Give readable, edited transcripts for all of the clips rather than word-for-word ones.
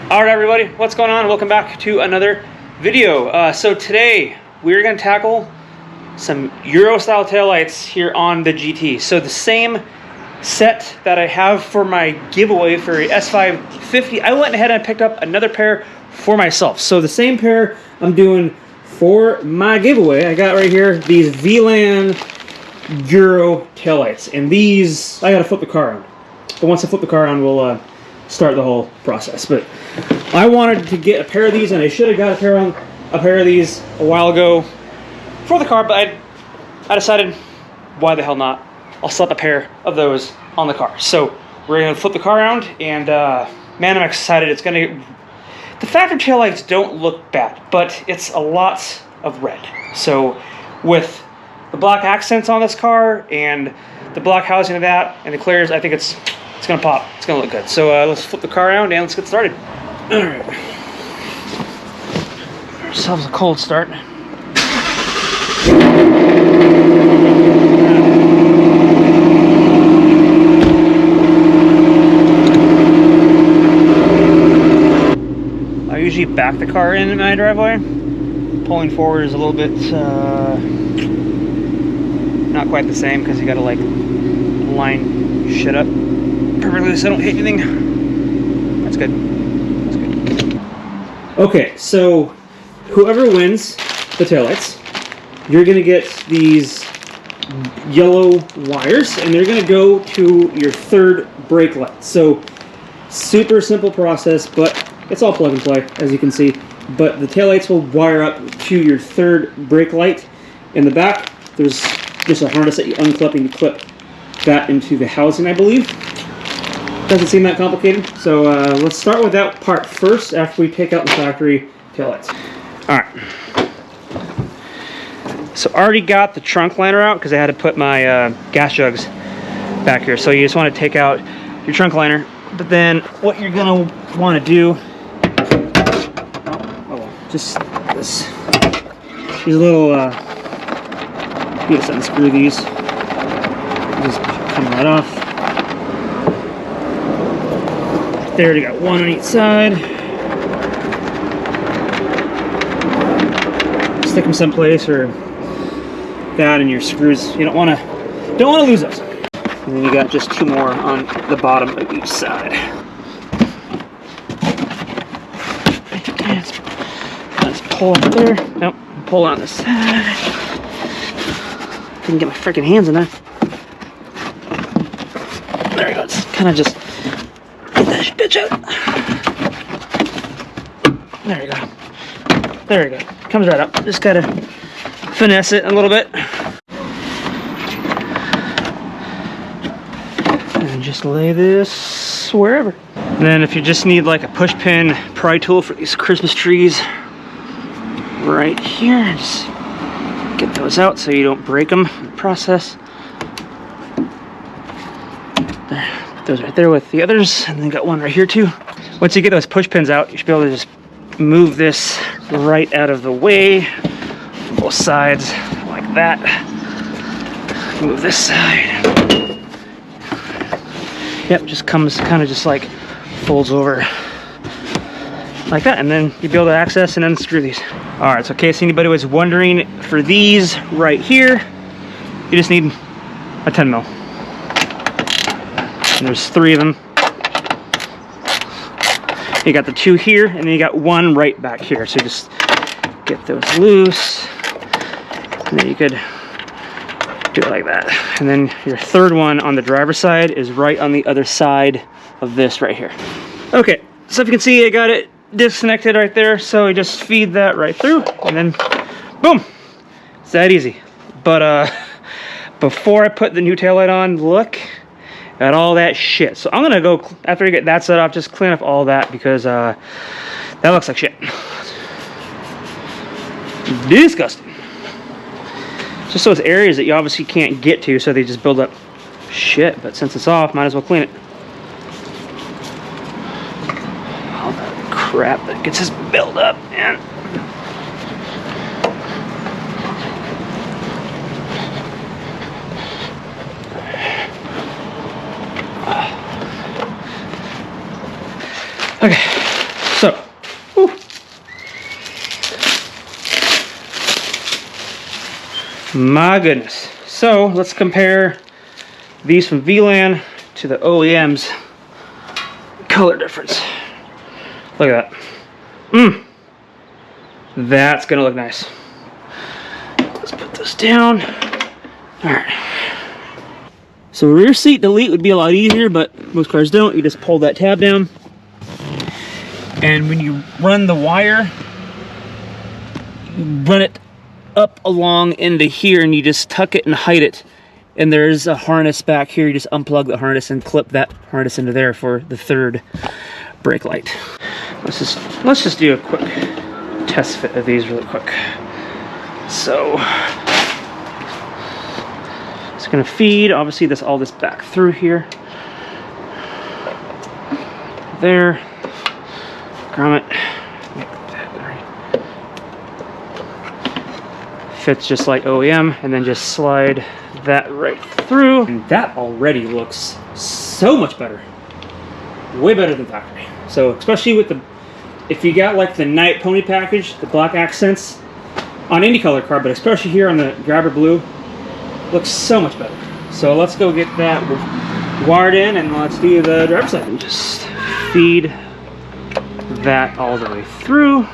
Alright everybody, what's going on? Welcome back to another video. So today we're going to tackle some Euro style taillights here on the GT. So the same set that I have for my giveaway for S550, I went ahead and picked up another pair for myself. So the same pair I'm doing for my giveaway. I got right here these VLAN Euro taillights, and these I gotta flip the car around. But once I flip the car around, we'll start the whole process. But I wanted to get a pair of these, and I should have got a pair of these a while ago for the car, but I decided, why the hell not? I'll slap a pair of those on the car. So we're gonna flip the car around, and man, I'm excited. It's gonna. The factory taillights don't look bad, but it's a lot of red. So with the black accents on this car and the black housing of that and the clears, I think it's gonna pop. It's gonna look good. So let's flip the car around and let's get started. All right. Ourselves a cold start. I usually back the car in my driveway. Pulling forward is a little bit not quite the same because you gotta like line shit up perfectly so I don't hit anything. That's good. That's good. Okay, so whoever wins the taillights, you're gonna get these yellow wires, and they're gonna go to your third brake light. So super simple process, but it's all plug and play, as you can see. But the taillights will wire up to your third brake light. In the back, there's just a harness that you unclip and you clip that into the housing, I believe. Doesn't seem that complicated. So let's start with that part first after we take out the factory taillights. All right. So I already got the trunk liner out because I had to put my gas jugs back here. So you just want to take out your trunk liner. But then what you're going to want to do, just this, these little, you just unscrew these, just come right off. There, you got one on each side. Stick them someplace or that, and your screws. You don't want to lose those. And then you got just two more on the bottom of each side. Let's pull up there. Nope, pull on this side. Couldn't get my freaking hands in there. There we go. It's kind of just get that bitch out. There we go. There we go. Comes right up. Just gotta finesse it a little bit. And just lay this wherever. And then if you just need like a push pin pry tool for these Christmas trees, right here, just get those out so you don't break them in the process. There, put those right there with the others, and then got one right here too. Once you get those push pins out, you should be able to just move this right out of the way from both sides like that. Move this side. Yep, just comes kind of just like folds over like that, and then you'll be able to access and unscrew these. All right, so in case anybody was wondering, for these right here, you just need a 10 mil. And there's 3 of them. You got the 2 here, and then you got 1 right back here. So just get those loose, and then you could do it like that. And then your third one on the driver's side is right on the other side of this right here. Okay, so if you can see, I got it disconnected right there. So I just feed that right through, and then boom, it's that easy. But before I put the new taillight on, look at all that shit. So I'm gonna go, after I get that set up, just clean up all that, because that looks like shit. Disgusting. Just those areas that you obviously can't get to, so they just build up shit. But since it's off, might as well clean it. All that crap that gets us built up, man. Okay, So, whew. My goodness. So let's compare these from VLAN to the OEM's color difference. Look at that. That's gonna look nice. Let's put this down. All right. So rear seat delete would be a lot easier, but most cars don't. You just pull that tab down. And when you run the wire, you run it up along into here and you just tuck it and hide it. And there's a harness back here. You just unplug the harness and clip that harness into there for the third brake light. Let's just do a quick test fit of these really quick. So it's gonna feed obviously all this back through here. There. Grommet. Fits just like OEM, and then just slide that right through. And that already looks so much better. Way better than factory. So especially with if you got like the Night Pony package, the black accents on any color car, but especially here on the Grabber Blue, looks so much better. So let's go get that wired in and let's do the driver's side and just feed that all the way through.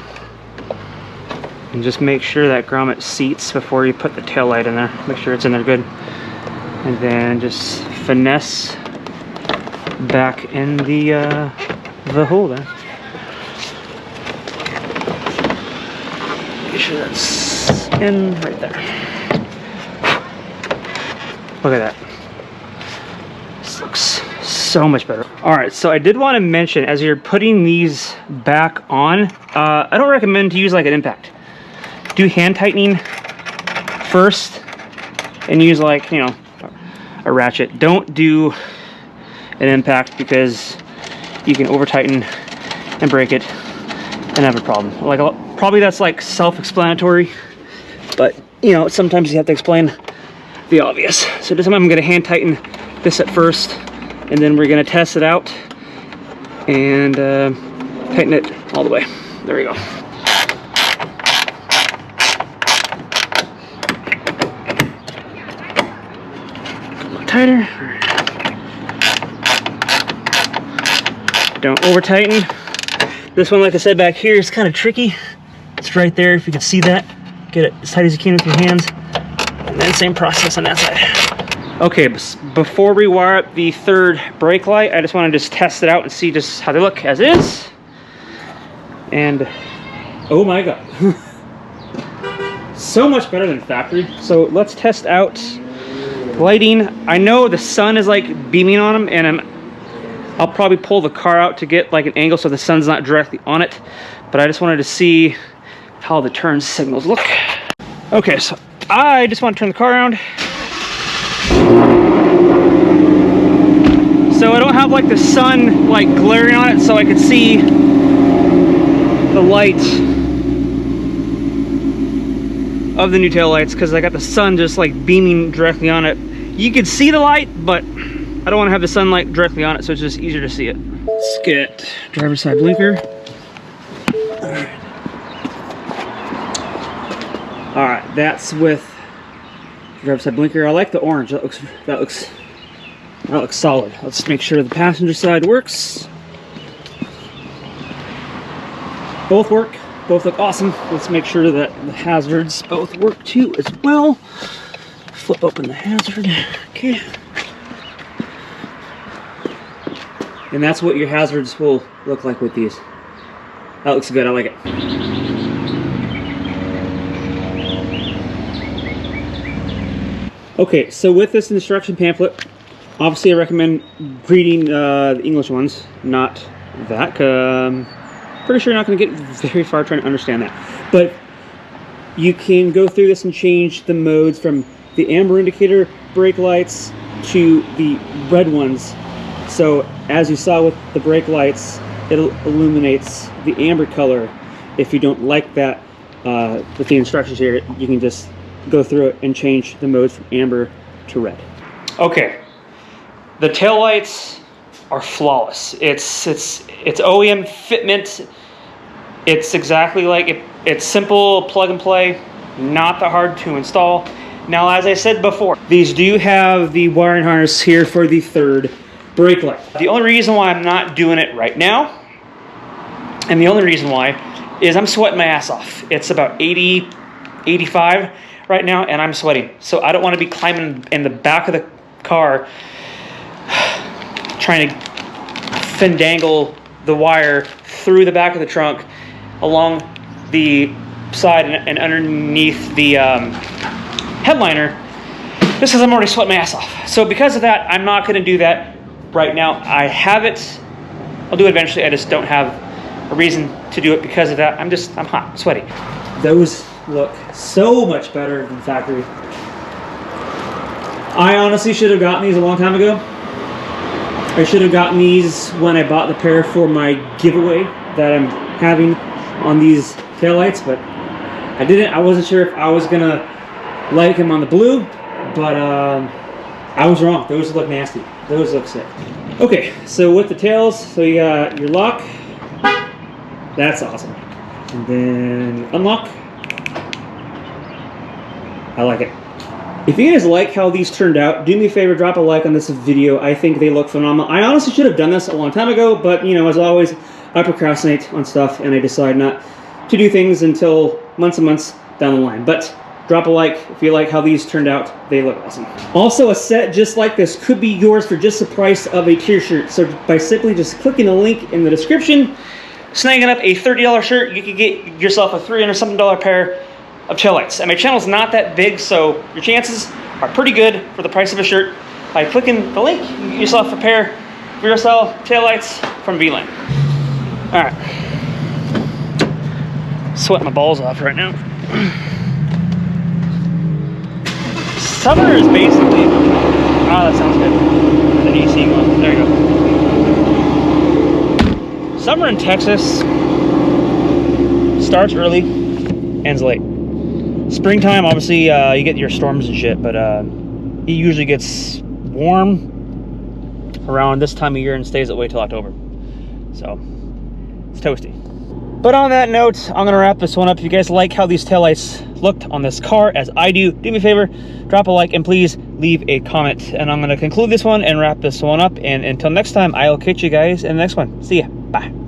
And just make sure that grommet seats before you put the tail light in there. Make sure it's in there good. And then just finesse back in the hole there. Make sure that's in right there. Look at that. This looks so much better. All right, so I did want to mention, as you're putting these back on, I don't recommend to use like an impact. Do hand tightening first and use like, you know, a ratchet. Don't do an impact because you can over tighten and break it and have a problem. Like probably that's like self-explanatory, but you know, sometimes you have to explain the obvious. So this time I'm gonna hand tighten this at first, and then we're gonna test it out and tighten it all the way. There we go. Tighter. Don't over tighten. This one, like I said back here, is kind of tricky. It's right there, if you can see that. Get it as tight as you can with your hands. And then same process on that side. Okay, before we wire up the third brake light, I just want to just test it out and see just how they look as is. And oh my god. So much better than factory. So let's test out lighting. I know the sun is like beaming on them, and I'll probably pull the car out to get like an angle so the sun's not directly on it, but I just wanted to see how the turn signals look. Okay, so I just want to turn the car around. So I don't have like the sun like glaring on it, so I can see the light of the new tail lights, because I got the sun just like beaming directly on it. You can see the light, but I don't want to have the sunlight directly on it, so it's just easier to see it. Let's get driver's side blinker. All right, that's with driver's side blinker. I like the orange. That looks solid. Let's make sure the passenger side works. Both work. Both look awesome. Let's make sure that the hazards both work too as well. Flip open the hazard. Okay. And that's what your hazards will look like with these. That looks good. I like it. Okay, so with this instruction pamphlet, obviously I recommend reading the English ones, not that. Pretty sure you're not going to get very far trying to understand that. But you can go through this and change the modes from the amber indicator brake lights to the red ones. So as you saw with the brake lights, it illuminates the amber color. If you don't like that with the instructions here, you can just go through it and change the modes from amber to red. Okay, the taillights are flawless. It's OEM fitment. It's exactly like it. It's simple plug and play, not that hard to install. Now, as I said before, these do have the wiring harness here for the third brake light. The only reason why I'm not doing it right now, and the only reason why, is I'm sweating my ass off. It's about 80, 85 right now, and I'm sweating. So I don't want to be climbing in the back of the car trying to fandangle the wire through the back of the trunk along the side and underneath the headliner, just because I'm already sweating my ass off. So because of that, I'm not going to do that right now. I have it. I'll do it eventually. I just don't have a reason to do it because of that. I'm hot, sweaty. Those look so much better than factory. I honestly should have gotten these a long time ago. I should have gotten these when I bought the pair for my giveaway that I'm having on these taillights, but I didn't. I wasn't sure if I was gonna like them on the blue, but I was wrong. Those look nasty. Those look sick. Okay, so with the tails, so you got your lock. That's awesome. And then unlock. I like it. If you guys like how these turned out, do me a favor, drop a like on this video. I think they look phenomenal. I honestly should have done this a long time ago, but you know, as always, I procrastinate on stuff and I decide not to do things until months and months down the line. But drop a like if you like how these turned out. They look awesome. Also, a set just like this could be yours for just the price of a t-shirt. So by simply just clicking the link in the description, snagging up a $30 shirt, you could get yourself a $300-something pair of taillights. And my channel's not that big, so your chances are pretty good for the price of a shirt. By clicking the link, you can get yourself a pair of rear style taillights from V-Line. All right. Sweating my balls off right now. Summer is basically... Ah, that sounds good. The AC going. There you go. Summer in Texas starts early, ends late. Springtime, obviously, you get your storms and shit, but it usually gets warm around this time of year and stays that way till October. So, it's toasty. But on that note, I'm going to wrap this one up. If you guys like how these taillights looked on this car, as I do me a favor, drop a like, and please leave a comment. And I'm going to conclude this one and wrap this one up. And until next time, I'll catch you guys in the next one. See ya. Bye.